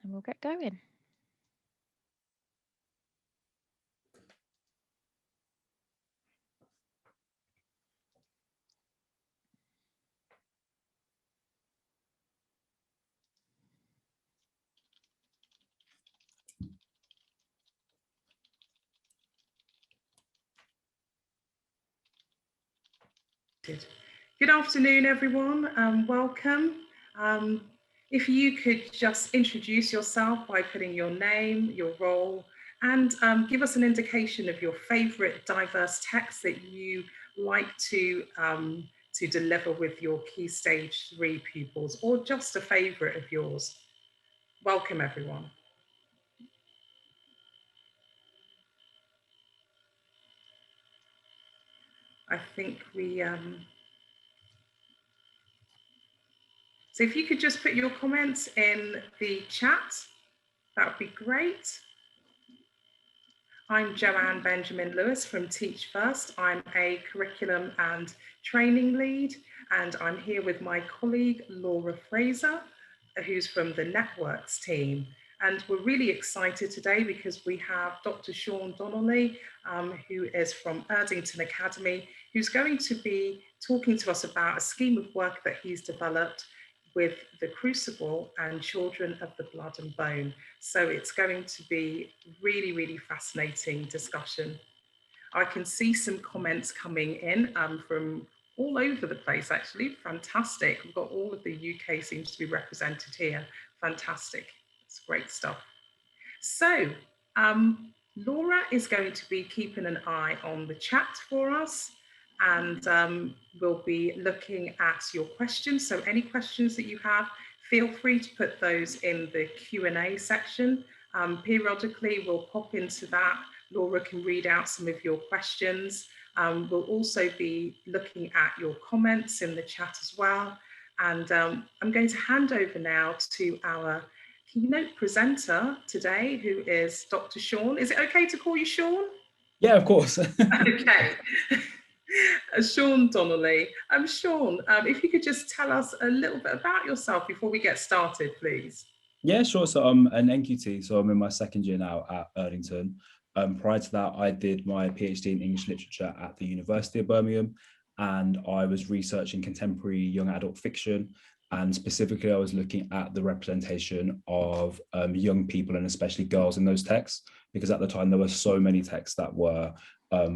and we'll get going. Good afternoon, everyone, and welcome. If you could just introduce yourself by putting your name, your role, and give us an indication of your favourite diverse text that you like to deliver with your Key Stage 3 pupils, or just a favourite of yours. Welcome, everyone. I think so if you could just put your comments in the chat, that would be great. I'm Joanne Benjamin Lewis from Teach First. I'm a curriculum and training lead, and I'm here with my colleague Laura Fraser, who's from the Networks team. And we're really excited today because we have Dr. Sean Donnelly, who is from Erdington Academy, who's going to be talking to us about a scheme of work that he's developed with the Crucible and Children of the Blood and Bone. So it's going to be really, really fascinating discussion. I can see some comments coming in from all over the place, actually. Fantastic. We've got all of the UK seems to be represented here. Fantastic. It's great stuff. So Laura is going to be keeping an eye on the chat for us, and we'll be looking at your questions. So any questions that you have, feel free to put those in the Q&A section. Periodically, we'll pop into that. Laura can read out some of your questions. We'll also be looking at your comments in the chat as well. And I'm going to hand over now to our keynote presenter today, who is Dr. Sean. Is it okay to call you Sean? Yeah, of course. Okay. Sean Donnelly. Sean, if you could just tell us a little bit about yourself before we get started, please. Yeah, sure. So I'm an NQT, so I'm in my second year now at Erdington. Prior to that, I did my PhD in English literature at the University of Birmingham, and I was researching contemporary young adult fiction. And specifically, I was looking at the representation of young people and especially girls in those texts, because at the time there were so many texts that were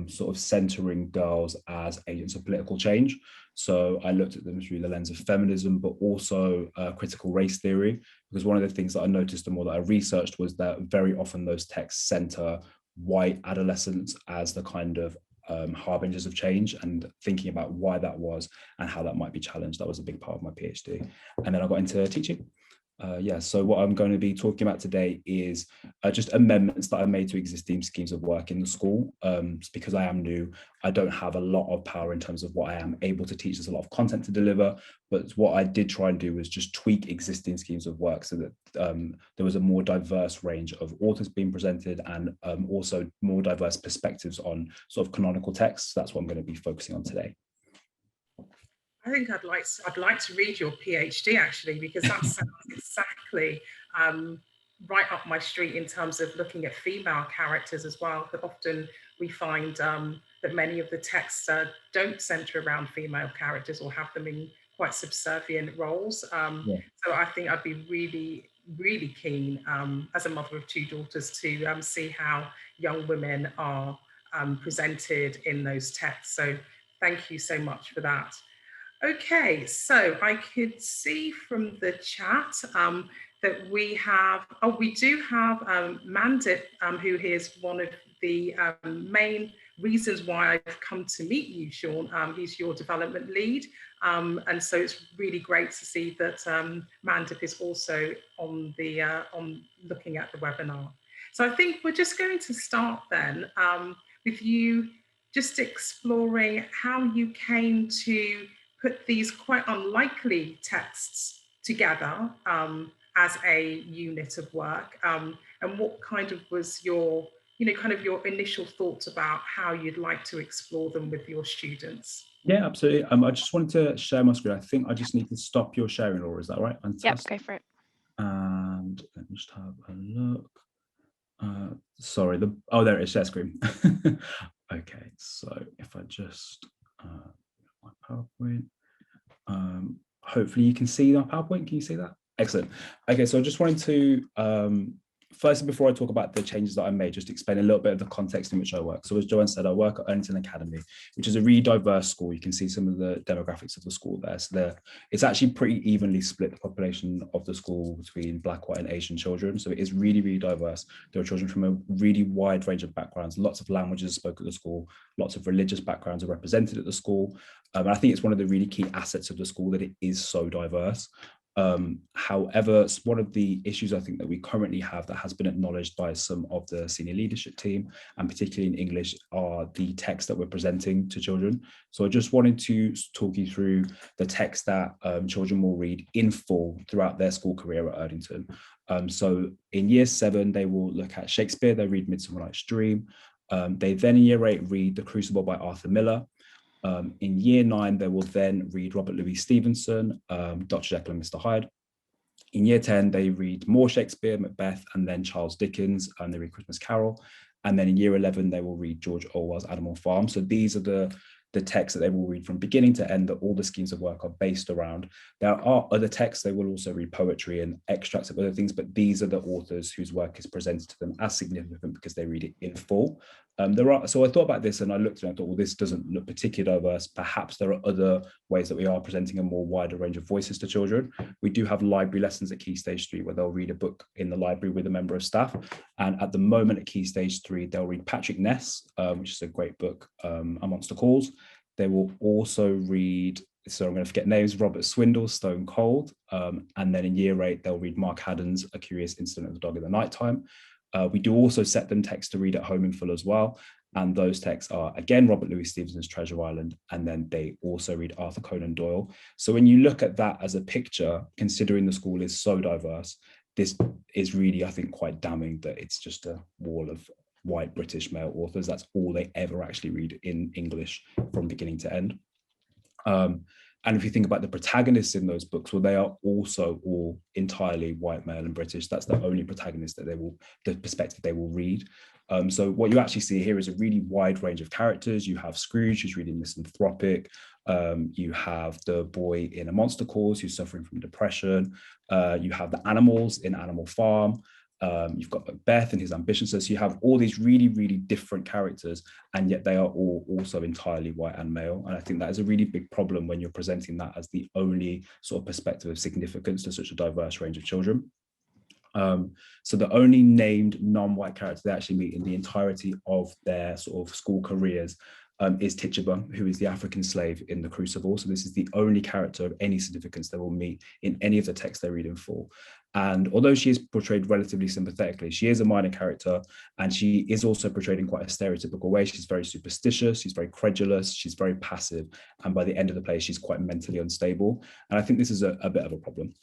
sort of centering girls as agents of political change. So I looked at them through the lens of feminism, but also critical race theory, because one of the things that I noticed the more that I researched was that very often those texts center white adolescents as the kind of harbingers of change, and thinking about why that was and how that might be challenged. That was a big part of my PhD. And then I got into teaching. So what I'm going to be talking about today is just amendments that I made to existing schemes of work in the school. Because I am new, I don't have a lot of power in terms of what I am able to teach. There's a lot of content to deliver, but what I did try and do was just tweak existing schemes of work so that there was a more diverse range of authors being presented, and also more diverse perspectives on sort of canonical texts. That's what I'm going to be focusing on today. I think I'd like to read your PhD, actually, because that sounds exactly right up my street in terms of looking at female characters as well. But often we find that many of the texts don't center around female characters or have them in quite subservient roles. So I think I'd be really, really keen as a mother of two daughters to see how young women are presented in those texts. So thank you so much for that. Okay, so I could see from the chat that we do have Mandip, who is one of the main reasons why I've come to meet you, Sean. He's your development lead. And so it's really great to see that Mandip is also on looking at the webinar. So I think we're just going to start then with you just exploring how you came to put these quite unlikely texts together as a unit of work, and what kind of was your, kind of your initial thoughts about how you'd like to explore them with your students? Yeah, absolutely. I just wanted to share my screen. I think I just need to stop your sharing, Laura. Is that right? Yep, go for it. And let just have a look. Sorry, there it is, share screen. Okay, so if I just my PowerPoint, hopefully you can see my PowerPoint. Can you see that? Excellent. Okay, so I just wanted to firstly, before I talk about the changes that I made, just explain a little bit of the context in which I work. So as Joanne said, I work at Erdington Academy, which is a really diverse school. You can see some of the demographics of the school there. So it's actually pretty evenly split, the population of the school, between Black, white, and Asian children. So it is really, really diverse. There are children from a really wide range of backgrounds. Lots of languages spoken at the school. Lots of religious backgrounds are represented at the school. And I think it's one of the really key assets of the school that it is so diverse. However, one of the issues I think that we currently have that has been acknowledged by some of the senior leadership team, and particularly in English, are the texts that we're presenting to children. So I just wanted to talk you through the text that children will read in full throughout their school career at Erdington. So in year 7, they will look at Shakespeare, they read Midsummer Night's Dream. They then in year 8 read The Crucible by Arthur Miller. In year 9, they will then read Robert Louis Stevenson, Dr. Jekyll and Mr. Hyde. In year 10, they read more Shakespeare, Macbeth, and then Charles Dickens, and they read Christmas Carol. And then in year 11, they will read George Orwell's Animal Farm. So these are the texts that they will read from beginning to end, that all the schemes of work are based around. There are other texts. They will also read poetry and extracts of other things, but these are the authors whose work is presented to them as significant because they read it in full. So I thought about this and I looked and I thought, well, this doesn't look particularly diverse. Perhaps there are other ways that we are presenting a more wider range of voices to children. We do have library lessons at Key Stage 3 where they'll read a book in the library with a member of staff. And at the moment at Key Stage 3, they'll read Patrick Ness, which is a great book, A Monster Calls. They will also read, so I'm going to forget names, Robert Swindle's Stone Cold. And then in year 8, they'll read Mark Haddon's A Curious Incident of the Dog in the Nighttime. We do also set them texts to read at home in full as well. And those texts are, again, Robert Louis Stevenson's Treasure Island, and then they also read Arthur Conan Doyle. So when you look at that as a picture, considering the school is so diverse, this is really, I think, quite damning that it's just a wall of white British male authors. That's all they ever actually read in English from beginning to end. And if you think about the protagonists in those books, well, they are also all entirely white, male, and British. That's the only protagonist that the perspective they will read. So what you actually see here is a really wide range of characters. You have Scrooge, who's reading Misanthropic. You have the boy in A Monster Calls, who's suffering from depression. You have the animals in Animal Farm. You've got Macbeth and his ambitions. So you have all these really, really different characters, and yet they are all also entirely white and male. And I think that is a really big problem when you're presenting that as the only sort of perspective of significance to such a diverse range of children. So the only named non-white character they actually meet in the entirety of their sort of school careers is Tituba, who is the African slave in the Crucible. So this is the only character of any significance they will meet in any of the texts they read in full. And although she is portrayed relatively sympathetically, she is a minor character, and she is also portrayed in quite a stereotypical way. She's very superstitious, she's very credulous, she's very passive, and by the end of the play, she's quite mentally unstable. And I think this is a bit of a problem.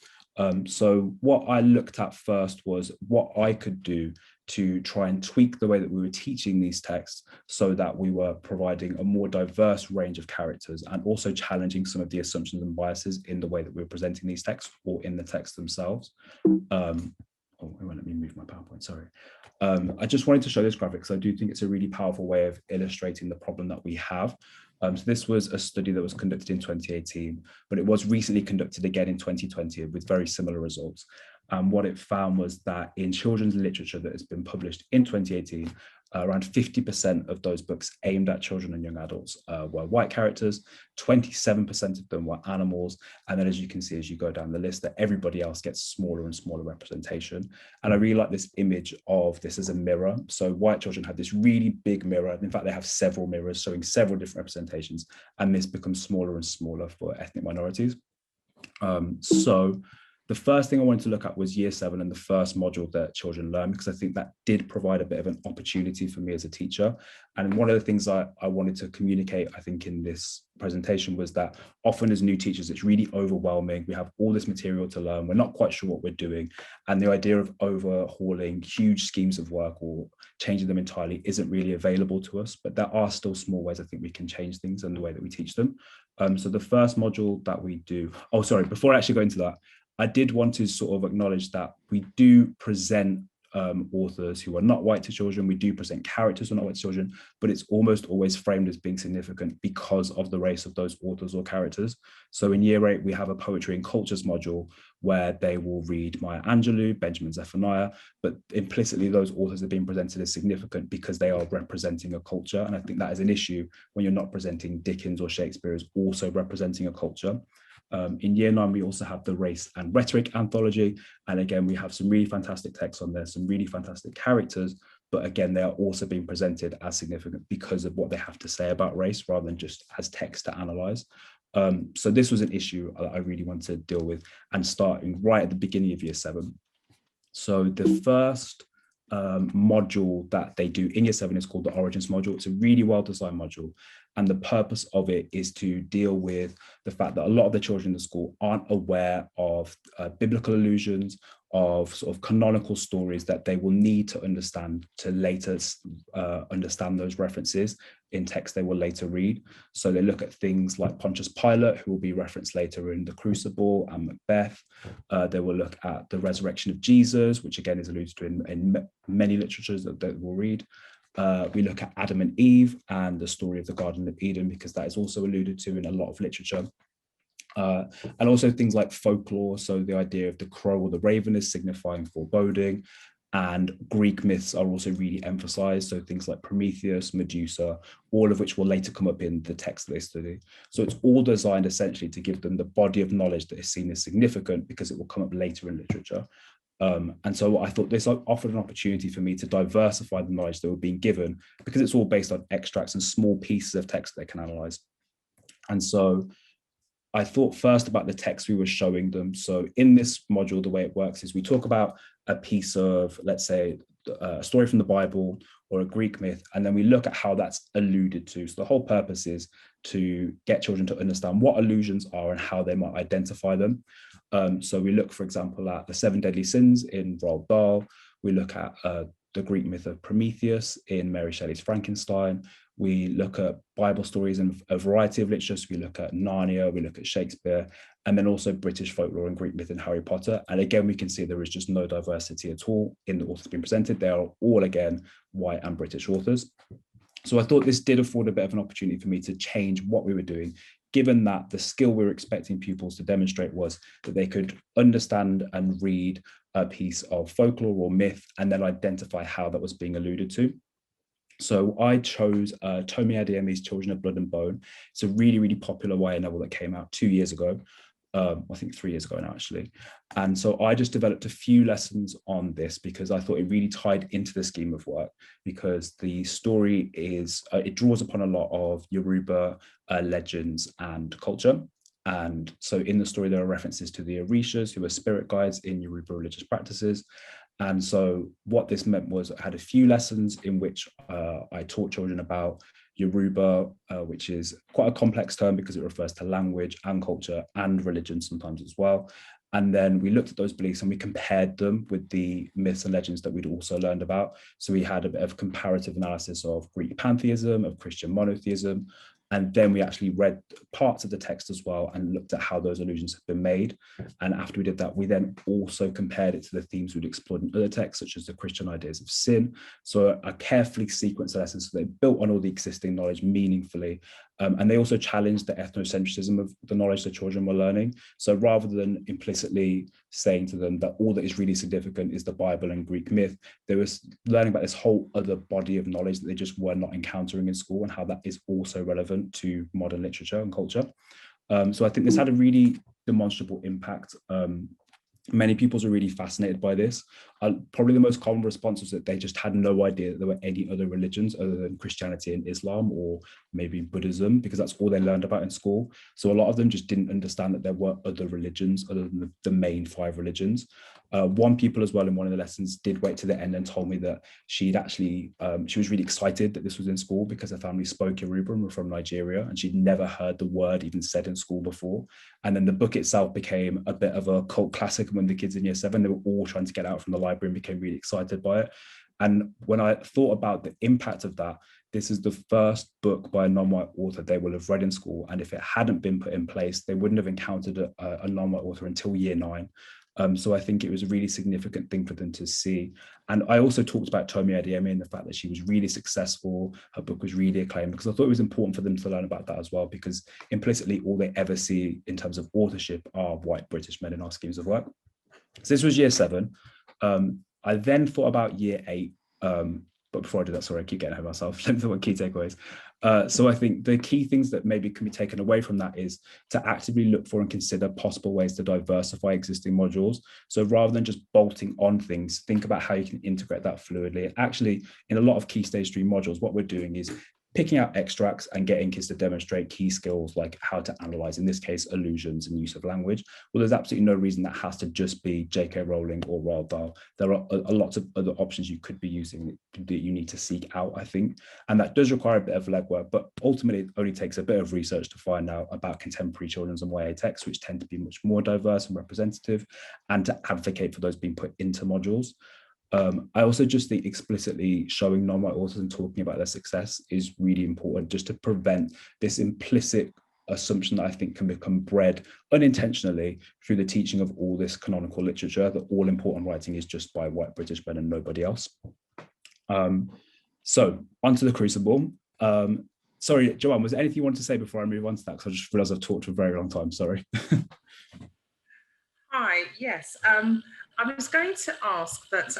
So what I looked at first was what I could do to try and tweak the way that we were teaching these texts so that we were providing a more diverse range of characters and also challenging some of the assumptions and biases in the way that we were presenting these texts or in the texts themselves. Oh, it won't let me move my PowerPoint, sorry. I just wanted to show this graphic because I do think it's a really powerful way of illustrating the problem that we have. So this was a study that was conducted in 2018, but it was recently conducted again in 2020 with very similar results. And what it found was that in children's literature that has been published in 2018, around 50% of those books aimed at children and young adults were white characters, 27% of them were animals, and then as you can see as you go down the list that everybody else gets smaller and smaller representation. And I really like this image of this as a mirror. So white children have this really big mirror. In fact, they have several mirrors showing several different representations, and this becomes smaller and smaller for ethnic minorities. So the first thing I wanted to look at was year 7 and the first module that children learn, because I think that did provide a bit of an opportunity for me as a teacher. And one of the things I wanted to communicate, I think, in this presentation was that often as new teachers, it's really overwhelming. We have all this material to learn. We're not quite sure what we're doing. And the idea of overhauling huge schemes of work or changing them entirely isn't really available to us. But there are still small ways I think we can change things and the way that we teach them. So the first module that we do, before I actually go into that, I did want to sort of acknowledge that we do present authors who are not white to children. We do present characters who are not white to children, but it's almost always framed as being significant because of the race of those authors or characters. So in year 8, we have a poetry and cultures module where they will read Maya Angelou, Benjamin Zephaniah, but implicitly those authors are being presented as significant because they are representing a culture. And I think that is an issue when you're not presenting Dickens or Shakespeare as also representing a culture. In year 9, we also have the Race and Rhetoric anthology. And again, we have some really fantastic texts on there, some really fantastic characters, but again, they are also being presented as significant because of what they have to say about race rather than just as text to analyze. So this was an issue that I really wanted to deal with, and starting right at the beginning of year 7. So the first module that they do in year 7 is called the Origins module. It's a really well-designed module. And the purpose of it is to deal with the fact that a lot of the children in the school aren't aware of biblical allusions, of sort of canonical stories that they will need to understand to later understand those references in text they will later read. So they look at things like Pontius Pilate, who will be referenced later in the Crucible and Macbeth. They will look at the resurrection of Jesus, which again is alluded to in many literatures that we'll read. We look at Adam and Eve and the story of the Garden of Eden, because that is also alluded to in a lot of literature. And also things like folklore, so the idea of the crow or the raven is signifying foreboding, and Greek myths are also really emphasized, so things like Prometheus, Medusa, all of which will later come up in the text they study. So it's all designed essentially to give them the body of knowledge that is seen as significant because it will come up later in literature. And so I thought this offered an opportunity for me to diversify the knowledge that were being given, because it's all based on extracts and small pieces of text they can analyze. And so I thought first about the text we were showing them. So in this module, the way it works is we talk about a piece of, let's say, a story from the Bible or a Greek myth, and then we look at how that's alluded to. So the whole purpose is to get children to understand what allusions are and how they might identify them. So we look, for example, at the 7 deadly sins in Roald Dahl. We look at the Greek myth of Prometheus in Mary Shelley's Frankenstein. We look at Bible stories in a variety of literature. So we look at Narnia, we look at Shakespeare, and then also British folklore and Greek myth in Harry Potter. And again, we can see there is just no diversity at all in the authors being presented. They are all, again, white and British authors. So I thought this did afford a bit of an opportunity for me to change what we were doing, given that the skill we were expecting pupils to demonstrate was that they could understand and read a piece of folklore or myth and then identify how that was being alluded to. So I chose Tomi Adeyemi's Children of Blood and Bone. It's a really, really popular YA novel that came out 2 years ago. I think 3 years ago now, actually. And so I just developed a few lessons on this because I thought it really tied into the scheme of work, because the story is, it draws upon a lot of Yoruba legends and culture. And so in the story, there are references to the Orishas, who are spirit guides in Yoruba religious practices. And so what this meant was I had a few lessons in which I taught children about Yoruba, which is quite a complex term because it refers to language and culture and religion sometimes as well. And then we looked at those beliefs and we compared them with the myths and legends that we'd also learned about. So we had a bit of comparative analysis of Greek pantheism, of Christian monotheism, and then we actually read parts of the text as well and looked at how those allusions have been made. And after we did that, we then also compared it to the themes we'd explored in other texts, such as the Christian ideas of sin. So a carefully sequenced lesson, so they built on all the existing knowledge meaningfully. And they also challenged the ethnocentrism of the knowledge the children were learning. So rather than implicitly saying to them that all that is really significant is the Bible and Greek myth, they were learning about this whole other body of knowledge that they just were not encountering in school, and how that is also relevant to modern literature and culture. So I think this had a really demonstrable impact. Many pupils are really fascinated by this. Probably the most common response was that they just had no idea that there were any other religions other than Christianity and Islam, or maybe Buddhism, because that's all they learned about in school. So a lot of them just didn't understand that there were other religions other than the main 5 religions. One pupil as well in one of the lessons did wait to the end and told me that she'd actually, she was really excited that this was in school because her family spoke Yoruba and were from Nigeria, and she'd never heard the word even said in school before. And then the book itself became a bit of a cult classic among the kids in year 7. They were all trying to get out from the library and became really excited by it. And when I thought about the impact of that, this is the first book by a non-white author they will have read in school. And if it hadn't been put in place, they wouldn't have encountered a non-white author until year 9. So I think it was a really significant thing for them to see. And I also talked about Tomi Adeyemi and the fact that she was really successful. Her book was really acclaimed, because I thought it was important for them to learn about that as well, because implicitly all they ever see in terms of authorship are white British men in our schemes of work. So this was year 7. I then thought about year 8. But before I do that, sorry, I keep getting ahead of myself. Let me think what key takeaways. So I think the key things that maybe can be taken away from that is to actively look for and consider possible ways to diversify existing modules. So rather than just bolting on things, think about how you can integrate that fluidly. Actually, in a lot of Key Stage 3 modules, what we're doing is picking out extracts and getting kids to demonstrate key skills like how to analyze, in this case, allusions and use of language. Well, there's absolutely no reason that has to just be J.K. Rowling or Roald Dahl. There are a lot of other options you could be using that you need to seek out, I think. And that does require a bit of legwork, but ultimately it only takes a bit of research to find out about contemporary children's and YA texts, which tend to be much more diverse and representative, and to advocate for those being put into modules. I also just think explicitly showing non-white authors and talking about their success is really important, just to prevent this implicit assumption that I think can become bred unintentionally through the teaching of all this canonical literature, that all important writing is just by white British men and nobody else. So onto the Crucible. Sorry, Joanne, was there anything you wanted to say before I move on to that? Because I just realized I've talked for a very long time, sorry. Hi, yes. I was going to ask that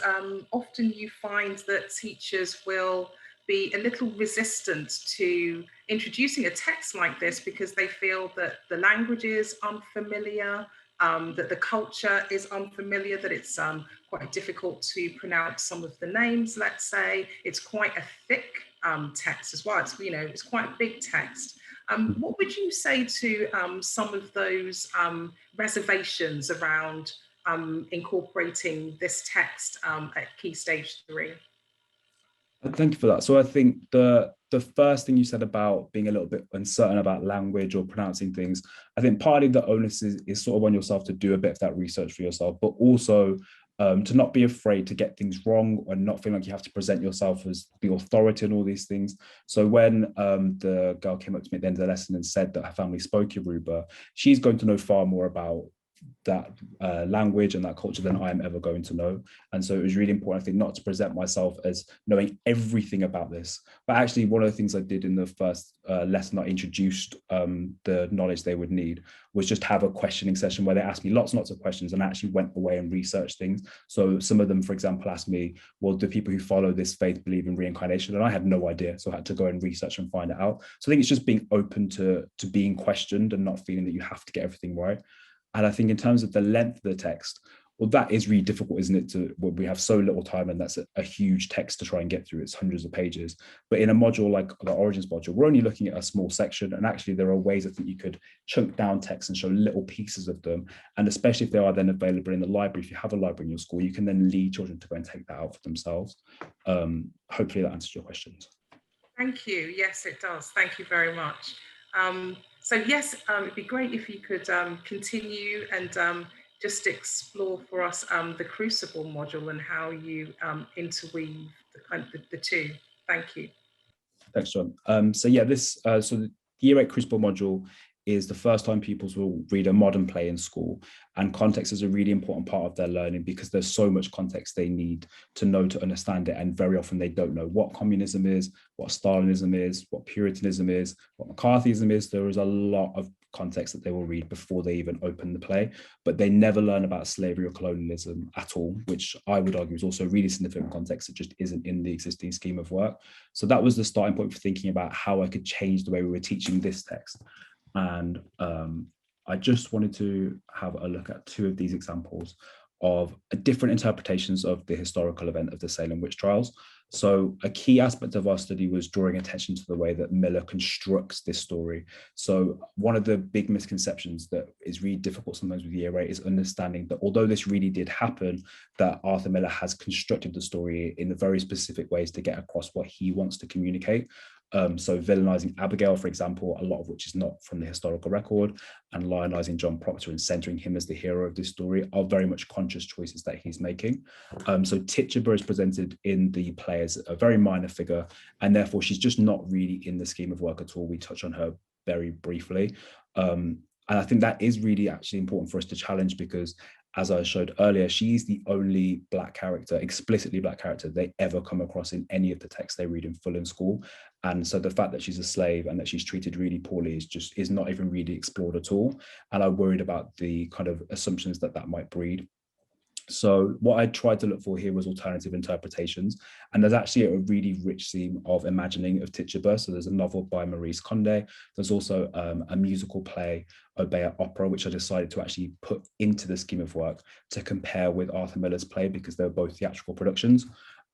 often you find that teachers will be a little resistant to introducing a text like this because they feel that the language is unfamiliar, that the culture is unfamiliar, that it's quite difficult to pronounce some of the names, let's say. It's quite a thick text as well. It's, it's quite a big text. What would you say to some of those reservations around incorporating this text at Key Stage 3? Thank you for that. So I think the first thing you said about being a little bit uncertain about language or pronouncing things, I think partly the onus is sort of on yourself to do a bit of that research for yourself, but also to not be afraid to get things wrong or not feel like you have to present yourself as the authority on all these things. So when the girl came up to me at the end of the lesson and said that her family spoke Yoruba, she's going to know far more about that language and that culture than I'm ever going to know. And so it was really important, I think, not to present myself as knowing everything about this. But actually, one of the things I did in the first lesson, I introduced the knowledge they would need, was just have a questioning session where they asked me lots and lots of questions and actually went away and researched things. So some of them, for example, asked me, well, do people who follow this faith believe in reincarnation? And I had no idea. So I had to go and research and find it out. So I think it's just being open to being questioned and not feeling that you have to get everything right. And I think in terms of the length of the text, well, that is really difficult, isn't it? We have so little time, and that's a huge text to try and get through. It's hundreds of pages. But in a module like the Origins module, we're only looking at a small section. And actually, there are ways I think you could chunk down text and show little pieces of them. And especially if they are then available in the library, if you have a library in your school, you can then lead children to go and take that out for themselves. Hopefully that answers your questions. Thank you. Yes, it does. Thank you very much. So yes, it'd be great if you could continue and just explore for us the Crucible module and how you interweave the two. Thank you. Thanks, John. So yeah, so the Year 8 Crucible module is the first time pupils will read a modern play in school, and context is a really important part of their learning because there's so much context they need to know to understand it, and very often they don't know what communism is, what Stalinism is, what Puritanism is, what McCarthyism is. There is a lot of context that they will read before they even open the play, but they never learn about slavery or colonialism at all, which I would argue is also really significant context that just isn't in the existing scheme of work. So that was the starting point for thinking about how I could change the way we were teaching this text. And I just wanted to have a look at two of these examples of different interpretations of the historical event of the Salem witch trials. So a key aspect of our study was drawing attention to the way that Miller constructs this story. So one of the big misconceptions that is really difficult sometimes with Year 8 is understanding that although this really did happen, that Arthur Miller has constructed the story in the very specific ways to get across what he wants to communicate. So villainizing Abigail, for example, a lot of which is not from the historical record, and lionizing John Proctor and centering him as the hero of this story are very much conscious choices that he's making. So Tituba is presented in the play as a very minor figure, and therefore she's just not really in the scheme of work at all. We touch on her very briefly. And I think that is really actually important for us to challenge, because as I showed earlier, she's the only Black character, explicitly Black character, they ever come across in any of the texts they read in full in school. And so the fact that she's a slave and that she's treated really poorly is not even really explored at all. And I'm worried about the kind of assumptions that that might breed. So what I tried to look for here was alternative interpretations. And there's actually a really rich theme of imagining of Tituba. So there's a novel by Maurice Condé. There's also a musical play, Obeah Opera, which I decided to actually put into the scheme of work to compare with Arthur Miller's play, because they're both theatrical productions.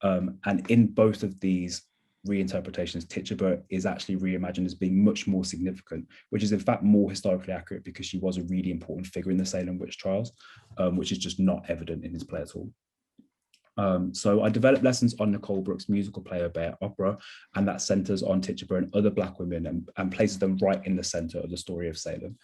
And in both of these reinterpretations, Tituba is actually reimagined as being much more significant, which is in fact more historically accurate, because she was a really important figure in the Salem witch trials, which is just not evident in his play at all. So I developed lessons on Nicole Brooks' musical play Obeah Opera, and that centers on Tituba and other Black women and places them right in the center of the story of Salem.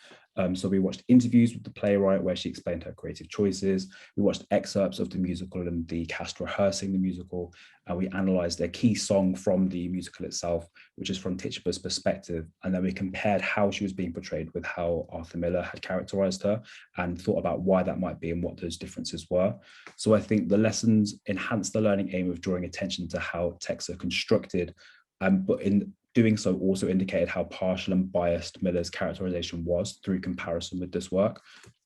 So we watched interviews with the playwright where she explained her creative choices. We watched excerpts of the musical and the cast rehearsing the musical, and we analyzed a key song from the musical itself, which is from Tituba's perspective. And then we compared how she was being portrayed with how Arthur Miller had characterized her, and thought about why that might be and what those differences were. So I think the lessons enhance the learning aim of drawing attention to how texts are constructed, but in doing so also indicated how partial and biased Miller's characterization was through comparison with this work.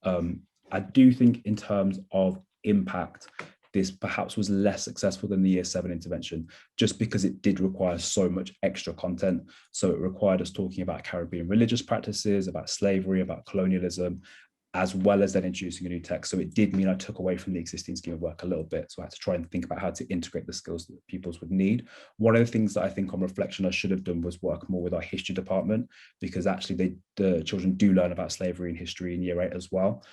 I do think in terms of impact, this perhaps was less successful than the Year 7 intervention, just because it did require so much extra content. So it required us talking about Caribbean religious practices, about slavery, about colonialism, as well as then introducing a new text. So it did mean I took away from the existing scheme of work a little bit. So I had to try and think about how to integrate the skills that pupils would need. One of the things that I think on reflection I should have done was work more with our history department, because actually the children do learn about slavery and history in Year 8 as well.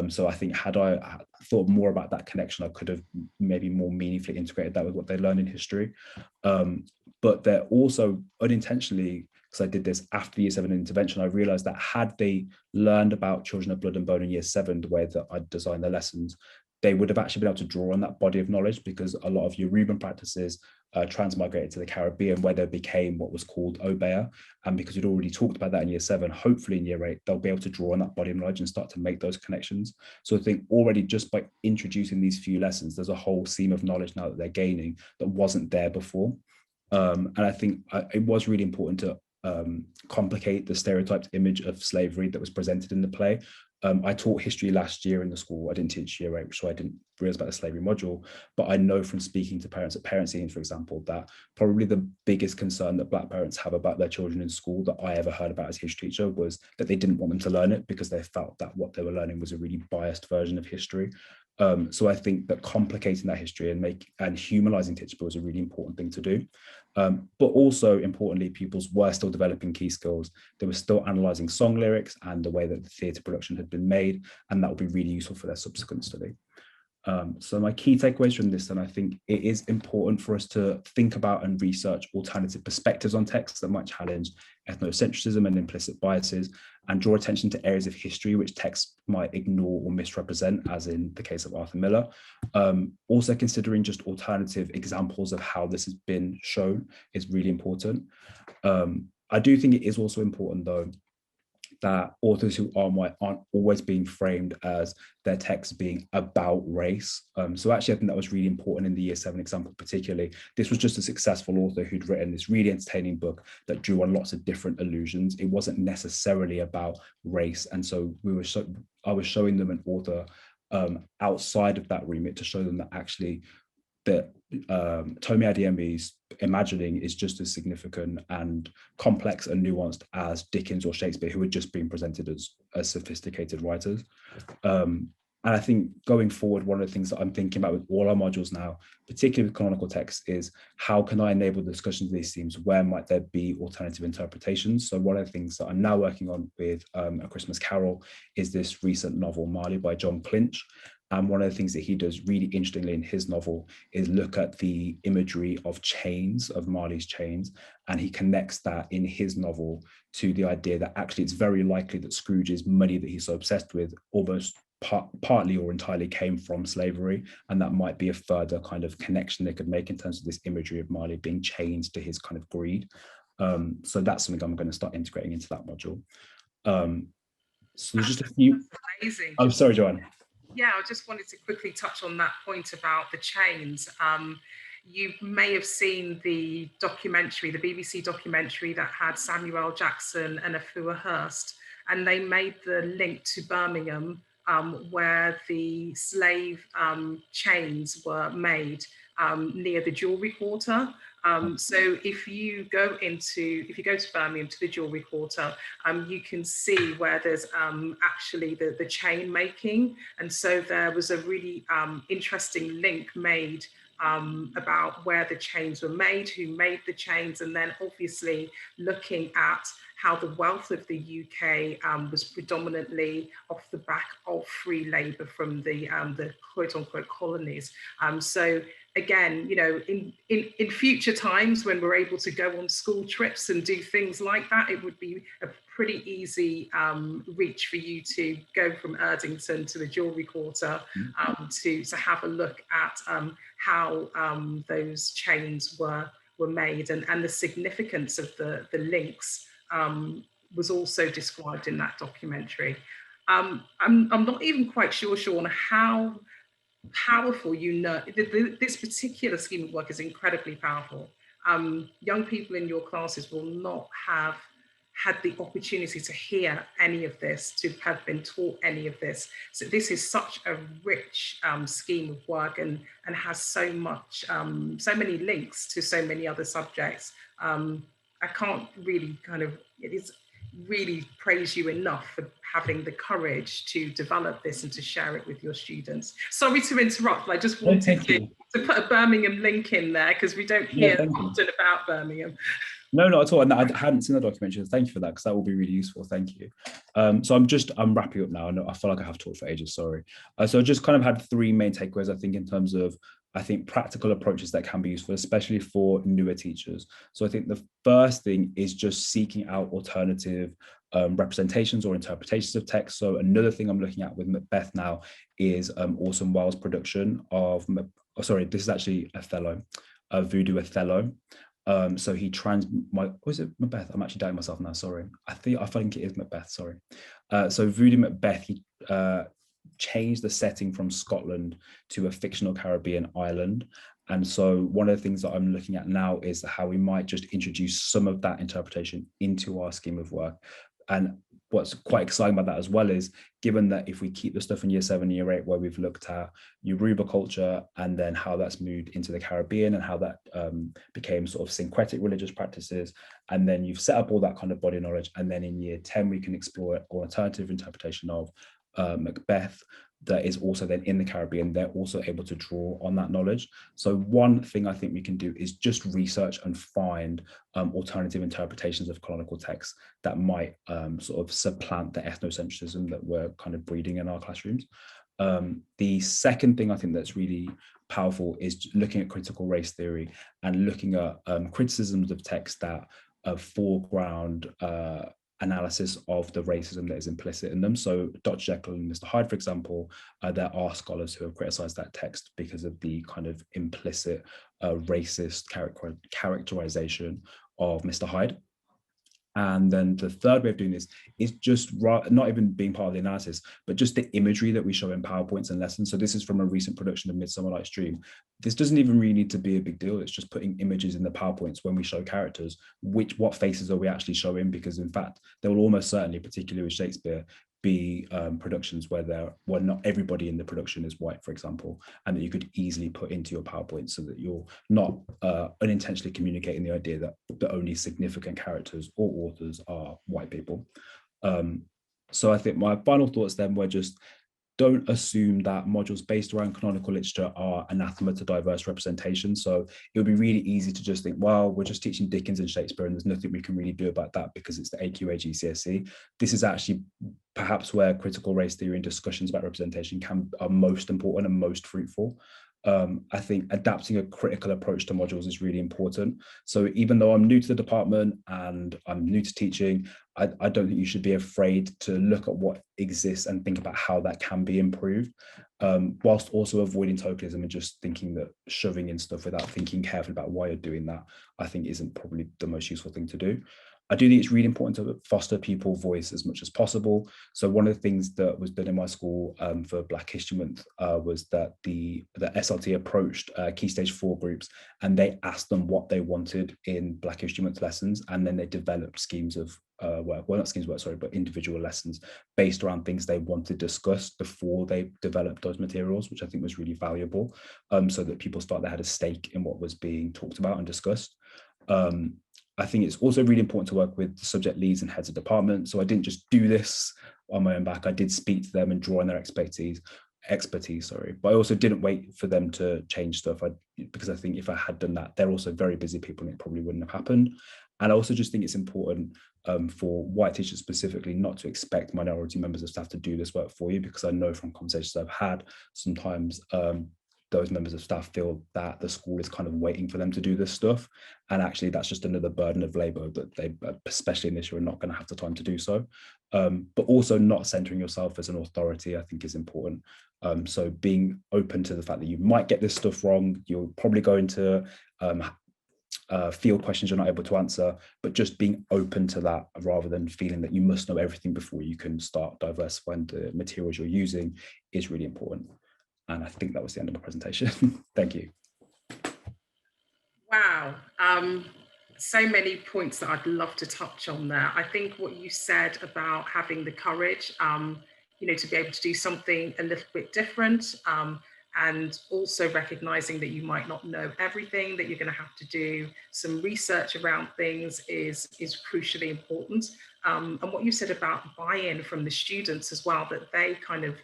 So I think had I thought more about that connection, I could have maybe more meaningfully integrated that with what they learn in history. But they're also unintentionally, because I did this after Year 7 intervention, I realized that had they learned about children of blood and bone in Year 7, the way that I designed their lessons, they would have actually been able to draw on that body of knowledge, because a lot of Yoruban practices transmigrated to the Caribbean, where they became what was called Obeah. And because we'd already talked about that in Year 7, hopefully in Year 8, they'll be able to draw on that body of knowledge and start to make those connections. So I think already just by introducing these few lessons, there's a whole seam of knowledge now that they're gaining that wasn't there before. And I think it was really important to complicate the stereotyped image of slavery that was presented in the play. I taught history last year in the school. I didn't teach Year 8, so I didn't realize about the slavery module. But I know from speaking to parents at parent scenes, for example, that probably the biggest concern that Black parents have about their children in school that I ever heard about as a history teacher was that they didn't want them to learn it, because they felt that what they were learning was a really biased version of history. So I think that complicating that history and humanizing Tituba was a really important thing to do. But also importantly, pupils were still developing key skills. They were still analyzing song lyrics and the way that the theatre production had been made, and that would be really useful for their subsequent study. So my key takeaways from this, then, I think it is important for us to think about and research alternative perspectives on texts that might challenge ethnocentrism and implicit biases, and draw attention to areas of history which texts might ignore or misrepresent, as in the case of Arthur Miller. Also considering just alternative examples of how this has been shown is really important. I do think it is also important, though, that authors who are white aren't always being framed as their texts being about race. So actually, I think that was really important in the Year 7 example particularly. This was just a successful author who'd written this really entertaining book that drew on lots of different allusions. It wasn't necessarily about race. And so I was showing them an author outside of that remit to show them that actually that Tomi Adeyemi's imagining is just as significant and complex and nuanced as Dickens or Shakespeare, who had just been presented as sophisticated writers. And I think going forward, one of the things that I'm thinking about with all our modules now, particularly with canonical texts, is how can I enable the discussions of these themes? Where might there be alternative interpretations? So one of the things that I'm now working on with A Christmas Carol is this recent novel, Marley by John Clinch. And one of the things that he does really interestingly in his novel is look at the imagery of chains, of Marley's chains, and he connects that in his novel to the idea that actually it's very likely that Scrooge's money that he's so obsessed with almost partly or entirely came from slavery, and that might be a further kind of connection they could make in terms of this imagery of Marley being chained to his kind of greed. So that's something I'm going to start integrating into that module. So there's just a few. That's amazing. I'm sorry, Joanne. Yeah, I just wanted to quickly touch on that point about the chains. You may have seen the documentary, the BBC documentary that had Samuel L. Jackson and Afua Hurst, and they made the link to Birmingham, where the slave chains were made near the jewelry quarter. So if you go to Birmingham to the jewelry quarter, you can see where there's actually the chain making. And so there was a really interesting link made about where the chains were made, who made the chains, and then obviously looking at how the wealth of the UK was predominantly off the back of free labour from the quote unquote colonies. So again, you know, in future times when we're able to go on school trips and do things like that, it would be a pretty easy reach for you to go from Erdington to the jewelry quarter to have a look at how those chains were made, and the significance of the links was also described in that documentary. I'm not even quite sure, Sean, how powerful, this particular scheme of work is incredibly powerful. Young people in your classes will not have had the opportunity to hear any of this, to have been taught any of this. So this is such a rich scheme of work, and has so many links to so many other subjects. I can't really really praise you enough for having the courage to develop this and to share it with your students. Sorry to interrupt, but I just wanted to put a Birmingham link in there because we don't hear often about Birmingham. No, not at all. And I hadn't seen the documentary. Thank you for that, because that will be really useful. Thank you. So I'm wrapping up now. I feel like I have talked for ages, sorry. So I just kind of had three main takeaways, I think, in terms of, practical approaches that can be useful, especially for newer teachers. So I think the first thing is just seeking out alternative representations or interpretations of text. So another thing I'm looking at with Macbeth now is Orson Welles' production of, this is actually Othello, Voodoo Othello. So he was it Macbeth? I'm actually doubting myself now, sorry. I think it is Macbeth, sorry. So Voodoo Macbeth, he changed the setting from Scotland to a fictional Caribbean island. And so one of the things that I'm looking at now is how we might just introduce some of that interpretation into our scheme of work. And what's quite exciting about that as well is, given that if we keep the stuff in year 7, year 8, where we've looked at Yoruba culture and then how that's moved into the Caribbean and how that became sort of syncretic religious practices, and then you've set up all that kind of body knowledge, and then in year 10 we can explore alternative interpretation of Macbeth that is also then in the Caribbean. They're also able to draw on that knowledge. So one thing I think we can do is just research and find alternative interpretations of canonical texts that might sort of supplant the ethnocentrism that we're kind of breeding in our classrooms. The second thing I think that's really powerful is looking at critical race theory and looking at criticisms of text that foreground analysis of the racism that is implicit in them. So Dr. Jekyll and Mr. Hyde, for example, there are scholars who have criticized that text because of the kind of implicit racist characterization of Mr. Hyde. And then the third way of doing this is just not even being part of the analysis, but just the imagery that we show in PowerPoints and lessons. So this is from a recent production of Midsummer Night's Dream. This doesn't even really need to be a big deal. It's just putting images in the PowerPoints when we show characters, what faces are we actually showing? Because in fact, there will almost certainly, particularly with Shakespeare, be productions where not everybody in the production is white, for example, and that you could easily put into your PowerPoint so that you're not unintentionally communicating the idea that the only significant characters or authors are white people. So I think my final thoughts then were just don't assume that modules based around canonical literature are anathema to diverse representation. So it would be really easy to just think, well, we're just teaching Dickens and Shakespeare and there's nothing we can really do about that because it's the AQA GCSE. This is actually perhaps where critical race theory and discussions about representation are most important and most fruitful. I think adapting a critical approach to modules is really important. So even though I'm new to the department and I'm new to teaching, I don't think you should be afraid to look at what exists and think about how that can be improved, whilst also avoiding tokenism and just thinking that shoving in stuff without thinking carefully about why you're doing that, I think isn't probably the most useful thing to do. I do think it's really important to foster people's voice as much as possible. So one of the things that was done in my school for Black History Month was that the SLT approached Key Stage 4 groups and they asked them what they wanted in Black History Month lessons, and then they developed schemes of not schemes of work, sorry, but individual lessons based around things they wanted discussed before they developed those materials, which I think was really valuable, so that people they had a stake in what was being talked about and discussed. I think it's also really important to work with subject leads and heads of department. So I didn't just do this on my own back. I did speak to them and draw on their expertise, but I also didn't wait for them to change stuff because I think if I had done that, they're also very busy people and it probably wouldn't have happened. And I also just think it's important for white teachers specifically not to expect minority members of staff to do this work for you, because I know from conversations I've had, sometimes those members of staff feel that the school is kind of waiting for them to do this stuff. And actually that's just another burden of labor that they, especially in this year, are not going to have the time to do so. But also not centering yourself as an authority, I think is important. So being open to the fact that you might get this stuff wrong, you're probably going to field questions you're not able to answer, but just being open to that rather than feeling that you must know everything before you can start diversifying the materials you're using is really important. And I think that was the end of my presentation. Thank you. Wow. So many points that I'd love to touch on there. I think what you said about having the courage, to be able to do something a little bit different, and also recognizing that you might not know everything, that you're going to have to do some research around things is crucially important. And what you said about buy-in from the students as well, that they kind of,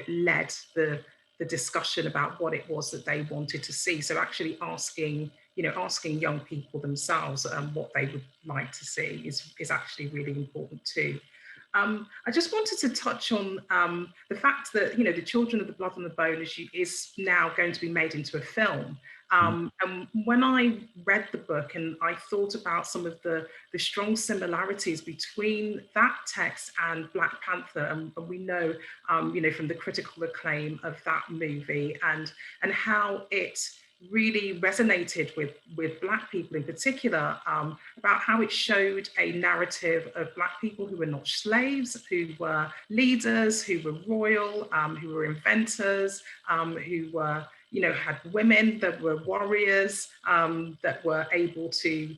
led the discussion about what it was that they wanted to see. So actually asking young people themselves what they would like to see is actually really important too. I just wanted to touch on the fact that, the Children of the Blood and the Bone is now going to be made into a film. And when I read the book and I thought about some of the strong similarities between that text and Black Panther, and we know, from the critical acclaim of that movie and how it really resonated with Black people in particular, about how it showed a narrative of Black people who were not slaves, who were leaders, who were royal, who were inventors, who were, had women that were warriors, that were able to,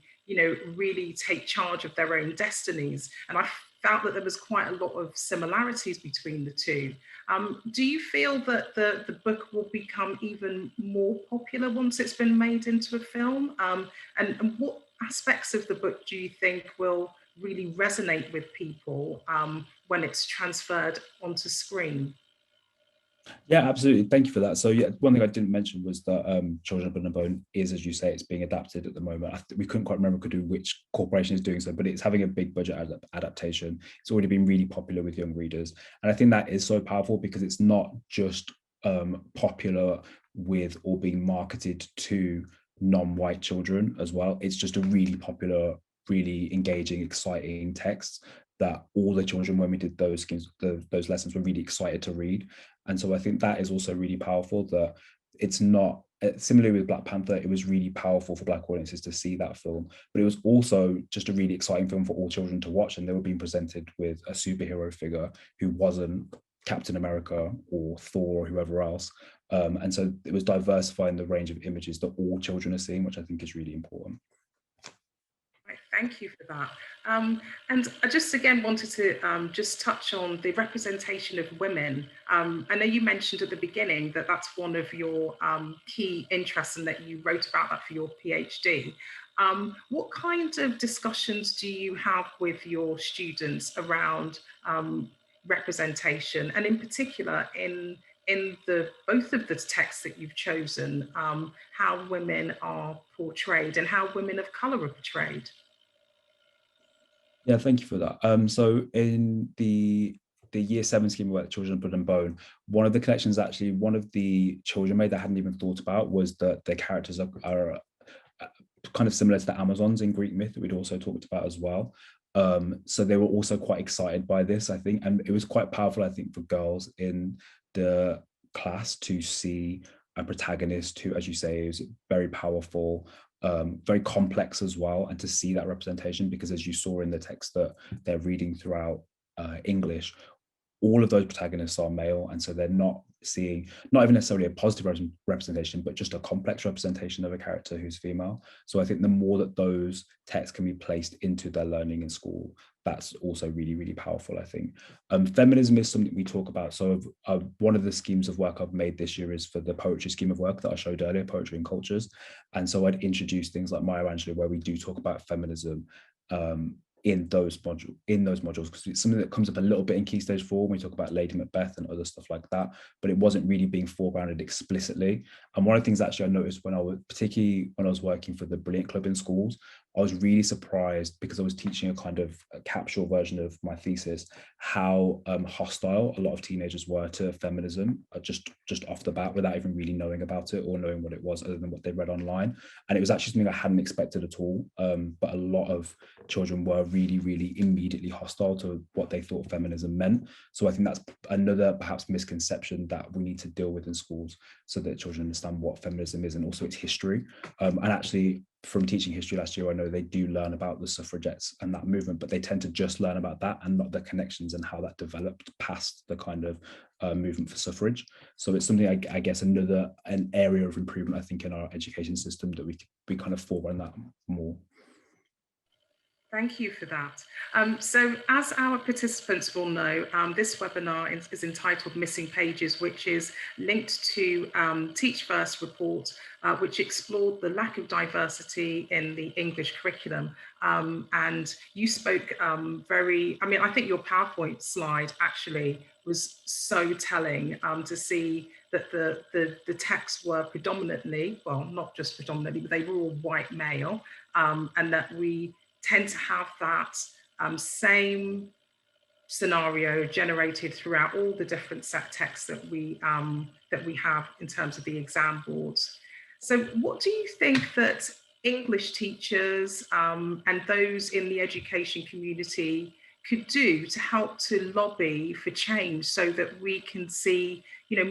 really take charge of their own destinies. And I felt that there was quite a lot of similarities between the two. Do you feel that the book will become even more popular once it's been made into a film? And what aspects of the book do you think will really resonate with people when it's transferred onto screen? Yeah, absolutely. Thank you for that. So yeah, one thing I didn't mention was that Children of Blood and Bone is, as you say, it's being adapted at the moment. We couldn't quite remember which corporation is doing so, but it's having a big budget adaptation. It's already been really popular with young readers. And I think that is so powerful because it's not just popular with or being marketed to non-white children as well. It's just a really popular, really engaging, exciting text that all the children, when we did those lessons, were really excited to read. And so I think that is also really powerful, that it's not, similarly with Black Panther, it was really powerful for Black audiences to see that film, but it was also just a really exciting film for all children to watch. And they were being presented with a superhero figure who wasn't Captain America or Thor or whoever else. And so it was diversifying the range of images that all children are seeing, which I think is really important. Thank you for that. And I just again wanted to just touch on the representation of women. I know you mentioned at the beginning that that's one of your key interests and that you wrote about that for your PhD. What kind of discussions do you have with your students around representation, and in particular in the both of the texts that you've chosen, how women are portrayed and how women of colour are portrayed. Yeah, thank you for that. So in the year 7 scheme of work, Children of Blood and Bone, one of the connections actually one of the children made that I hadn't even thought about was that their characters are kind of similar to the Amazons in Greek myth that we'd also talked about as well. So they were also quite excited by this, I think, and it was quite powerful, I think, for girls in the class to see a protagonist who, as you say, is very powerful, very complex as well, and to see that representation, because as you saw in the text that they're reading throughout English, all of those protagonists are male, and so they're not seeing not even necessarily a positive representation, but just a complex representation of a character who's female. So I think the more that those texts can be placed into their learning in school, that's also really, really powerful, I think. Feminism is something we talk about. So one of the schemes of work I've made this year is for the poetry scheme of work that I showed earlier, Poetry and Cultures. And so I'd introduce things like Maya Angelou, where we do talk about feminism in those modules, because it's something that comes up a little bit in Key Stage 4 when we talk about Lady Macbeth and other stuff like that, but it wasn't really being foregrounded explicitly. And one of the things actually I noticed particularly when I was working for the Brilliant Club in schools, I was really surprised, because I was teaching a kind of a capsule version of my thesis, how hostile a lot of teenagers were to feminism, just off the bat, without even really knowing about it or knowing what it was, other than what they read online. And it was actually something I hadn't expected at all. But a lot of children were really, really immediately hostile to what they thought feminism meant. So I think that's another perhaps misconception that we need to deal with in schools, so that children understand what feminism is and also its history. And actually, from teaching history last year, I know they do learn about the suffragettes and that movement, but they tend to just learn about that and not the connections and how that developed past the kind of movement for suffrage. So it's something, I guess, an area of improvement, I think, in our education system, that we kind of forerun that more. Thank you for that. So as our participants will know, this webinar is entitled Missing Pages, which is linked to Teach First report, which explored the lack of diversity in the English curriculum. And you spoke I think your PowerPoint slide actually was so telling, to see that the texts were predominantly, well, not just predominantly, but they were all white male, and that we tend to have that same scenario generated throughout all the different set texts that we have in terms of the exam boards. So what do you think that English teachers and those in the education community could do to help to lobby for change, so that we can see,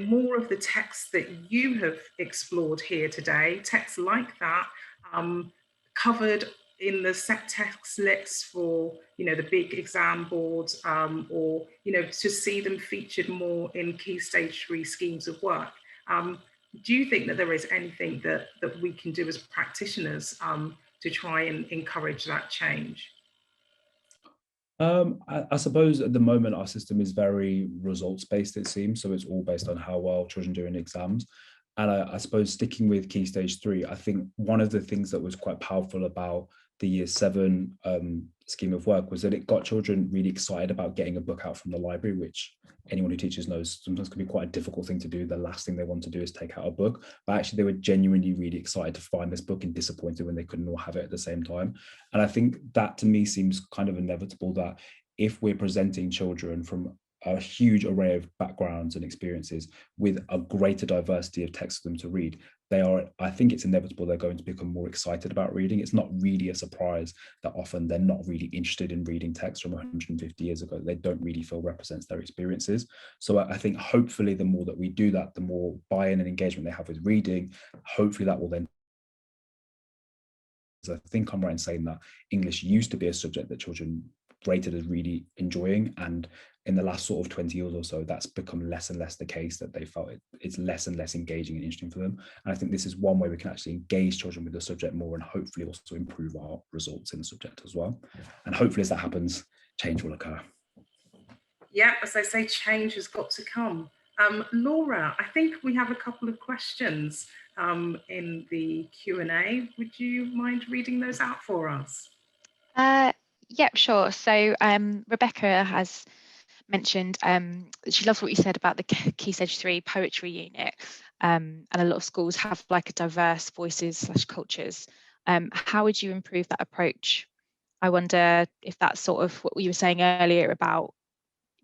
more of the texts that you have explored here today, texts like that, covered in the set text lists for the big exam boards, or to see them featured more in Key Stage 3 schemes of work. Do you think that there is anything that we can do as practitioners to try and encourage that change? I suppose at the moment our system is very results based, it seems. So it's all based on how well children do in exams. And I suppose sticking with Key Stage 3, I think one of the things that was quite powerful about the year 7 scheme of work was that it got children really excited about getting a book out from the library, which anyone who teaches knows sometimes can be quite a difficult thing to do. The last thing they want to do is take out a book, but actually they were genuinely really excited to find this book and disappointed when they couldn't all have it at the same time. And I think that to me seems kind of inevitable, that if we're presenting children from a huge array of backgrounds and experiences with a greater diversity of text for them to read, I think it's inevitable they're going to become more excited about reading. It's not really a surprise that often they're not really interested in reading text from 150 years ago. They don't really feel represents their experiences. So I think hopefully the more that we do that, the more buy-in and engagement they have with reading, hopefully that will then, I think I'm right in saying that English used to be a subject that children rated as really enjoying, and in the last sort of 20 years or so, that's become less and less the case, that they felt it's less and less engaging and interesting for them. And I think this is one way we can actually engage children with the subject more, and hopefully also improve our results in the subject as well. And hopefully as that happens, change will occur. Yeah, as they say, change has got to come. Laura, I think we have a couple of questions in the Q&A. Would you mind reading those out for us? Yeah, sure. So Rebecca has mentioned she loves what you said about the Key Stage 3 poetry unit, and a lot of schools have like a diverse voices / cultures. How would you improve that approach? I wonder if that's sort of what you were saying earlier about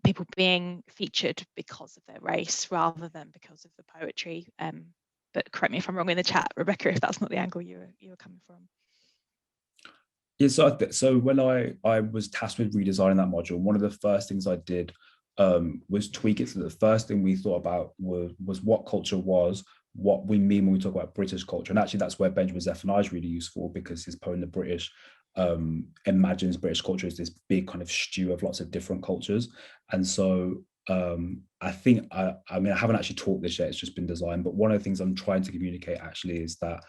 people being featured because of their race rather than because of the poetry. But correct me if I'm wrong in the chat, Rebecca, if that's not the angle you were coming from. Yeah, so when I was tasked with redesigning that module, one of the first things I did was tweak it. So the first thing we thought about was what culture was, what we mean when we talk about British culture. And actually that's where Benjamin Zephaniah is really useful, because his poem, The British, imagines British culture as this big kind of stew of lots of different cultures. And so I think, I mean, I haven't actually taught this yet, it's just been designed, but one of the things I'm trying to communicate actually is that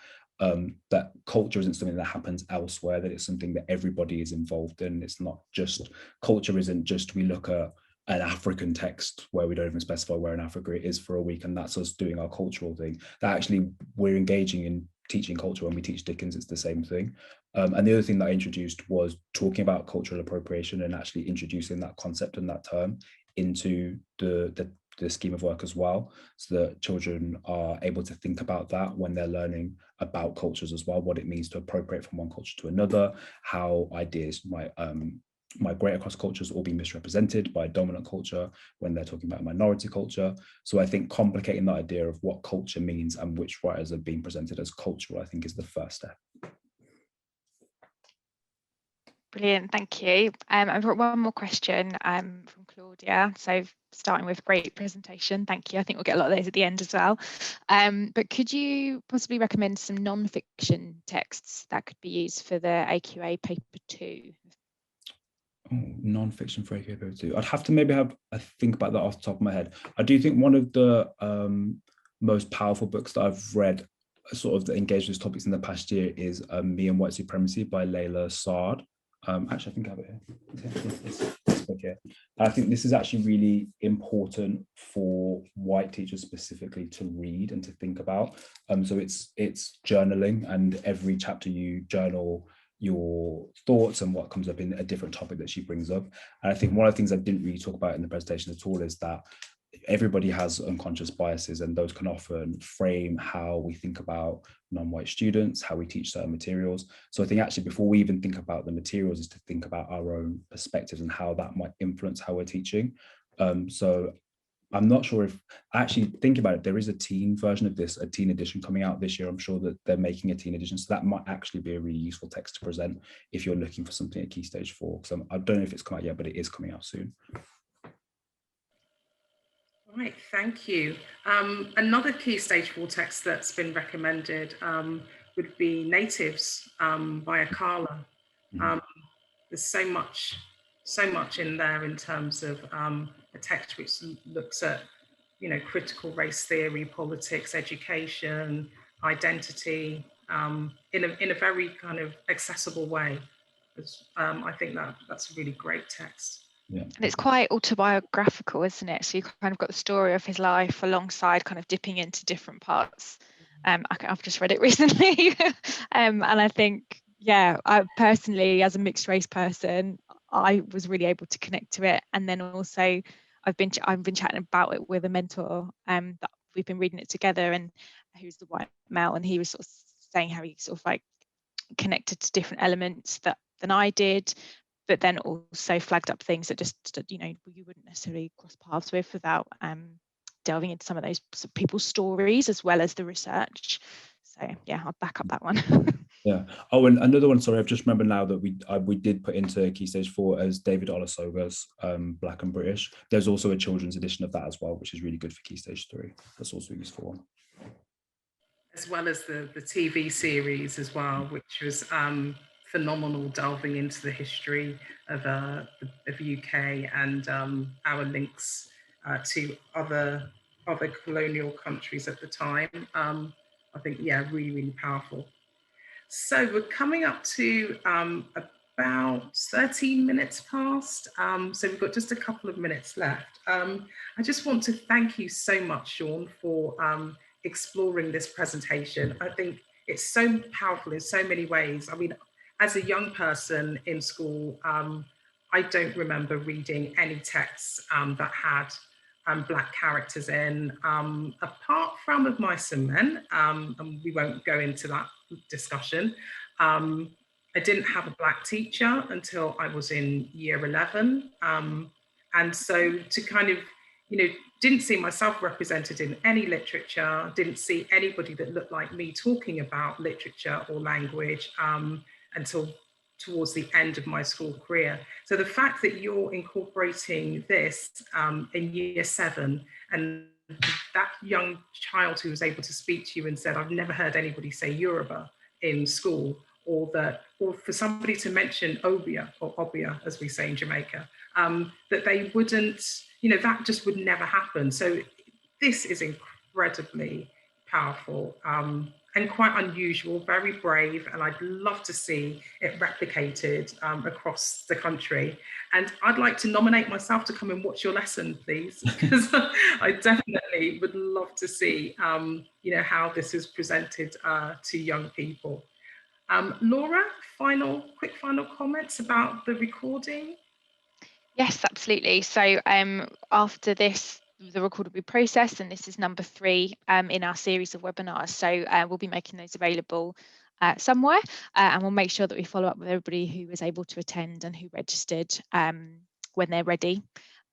that culture isn't something that happens elsewhere, that it's something that everybody is involved in. It's not just, culture isn't just, we look at an African text where we don't even specify where in Africa it is for a week, and that's us doing our cultural thing. That actually we're engaging in teaching culture. When we teach Dickens, it's the same thing. And the other thing that I introduced was talking about cultural appropriation and actually introducing that concept and that term into the scheme of work as well, so that children are able to think about that when they're learning about cultures as well, what it means to appropriate from one culture to another, how ideas might migrate across cultures or be misrepresented by dominant culture when they're talking about minority culture. So I think complicating that idea of what culture means and which writers are being presented as cultural, I think, is the first step. Brilliant, thank you. I've got one more question from Claudia. So starting with great presentation, thank you. I think we'll get a lot of those at the end as well. But could you possibly recommend some non-fiction texts that could be used for the AQA paper 2? Oh, non-fiction for AQA paper 2. I'd have to maybe have a think about that off the top of my head. I do think one of the most powerful books that I've read sort of that engaged with topics in the past year is Me and White Supremacy by Layla Saad. Actually, I think I have it here. This book here. I think this is actually really important for white teachers specifically to read and to think about. So it's journaling, and every chapter you journal your thoughts and what comes up in a different topic that she brings up. And I think one of the things I didn't really talk about in the presentation at all is that everybody has unconscious biases, and those can often frame how we think about non-white students, how we teach certain materials. So I think actually before we even think about the materials is to think about our own perspectives and how that might influence how we're teaching. So I'm not sure if, actually think about it, there is a teen version of this, a teen edition coming out this year. I'm sure that they're making a teen edition, so that might actually be a really useful text to present if you're looking for something at Key Stage 4. So I don't know if it's come out yet, but it is coming out soon. Right, thank you. Another Key Stage 4 text that's been recommended would be Natives by Akala. There's so much in there in terms of a text which looks at, you know, critical race theory, politics, education, identity, in a very kind of accessible way. I think that's a really great text. Yeah. And it's quite autobiographical, isn't it? So you kind of got the story of his life alongside kind of dipping into different parts. I've just read it recently. And I think, yeah, I personally, as a mixed race person, I was really able to connect to it. And then also I've been chatting about it with a mentor that we've been reading it together, and who's the white male, and he was sort of saying how he sort of like connected to different elements than I did, but then also flagged up things that just, you know, you wouldn't necessarily cross paths with without delving into some of those people's stories as well as the research. So yeah, I'll back up that one. Yeah. Oh, and another one, sorry, I've just remembered now that we did put into Key Stage 4 as David Olusoga's Black and British. There's also a children's edition of that as well, which is really good for Key Stage 3. That's also a useful one. As well as the TV series as well, which was phenomenal, delving into the history of UK and our links to other colonial countries at the time. I think, yeah, really, really powerful. So we're coming up to about 13 minutes past. So we've got just a couple of minutes left. I just want to thank you so much, Sean, for exploring this presentation. I think it's so powerful in so many ways. I mean, as a young person in school, I don't remember reading any texts that had Black characters in, apart from Of Mice and Men, and we won't go into that discussion. I didn't have a Black teacher until I was in year 11. And so to kind of, didn't see myself represented in any literature, didn't see anybody that looked like me talking about literature or language until towards the end of my school career. So the fact that you're incorporating this in year 7, and that young child who was able to speak to you and said, I've never heard anybody say Yoruba in school, or for somebody to mention obia, or obia, as we say in Jamaica, that they wouldn't, that just would never happen. So this is incredibly powerful and quite unusual, very brave, and I'd love to see it replicated across the country. And I'd like to nominate myself to come and watch your lesson, please, because I definitely would love to see, how this is presented to young people. Laura, quick final comments about the recording? Yes, absolutely. So after this, the record will be processed, and this is number 3 in our series of webinars. So we'll be making those available somewhere, and we'll make sure that we follow up with everybody who was able to attend and who registered when they're ready.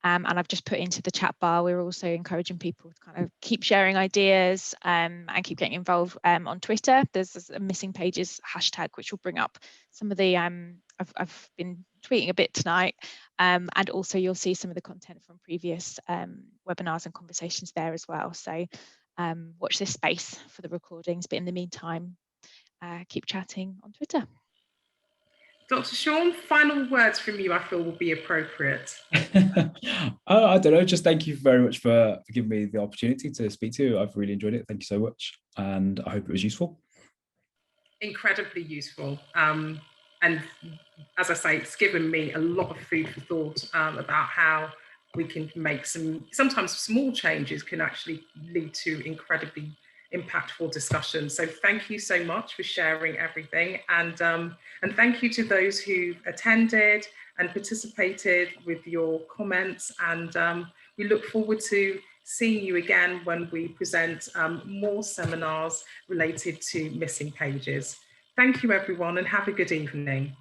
And I've just put into the chat bar, we're also encouraging people to kind of keep sharing ideas and keep getting involved on Twitter. There's a missing pages hashtag, which will bring up some of the, I've been tweeting a bit tonight, and also you'll see some of the content from previous webinars and conversations there as well. So watch this space for the recordings, but in the meantime, keep chatting on Twitter. Dr. Sean, final words from you I feel will be appropriate. I don't know, just thank you very much for giving me the opportunity to speak to you. I've really enjoyed it. Thank you so much. And I hope it was useful. Incredibly useful. And as I say, it's given me a lot of food for thought about how we can make sometimes small changes can actually lead to incredibly impactful discussions. So thank you so much for sharing everything. And thank you to those who attended and participated with your comments. And we look forward to seeing you again when we present more seminars related to missing pages. Thank you, everyone, and have a good evening.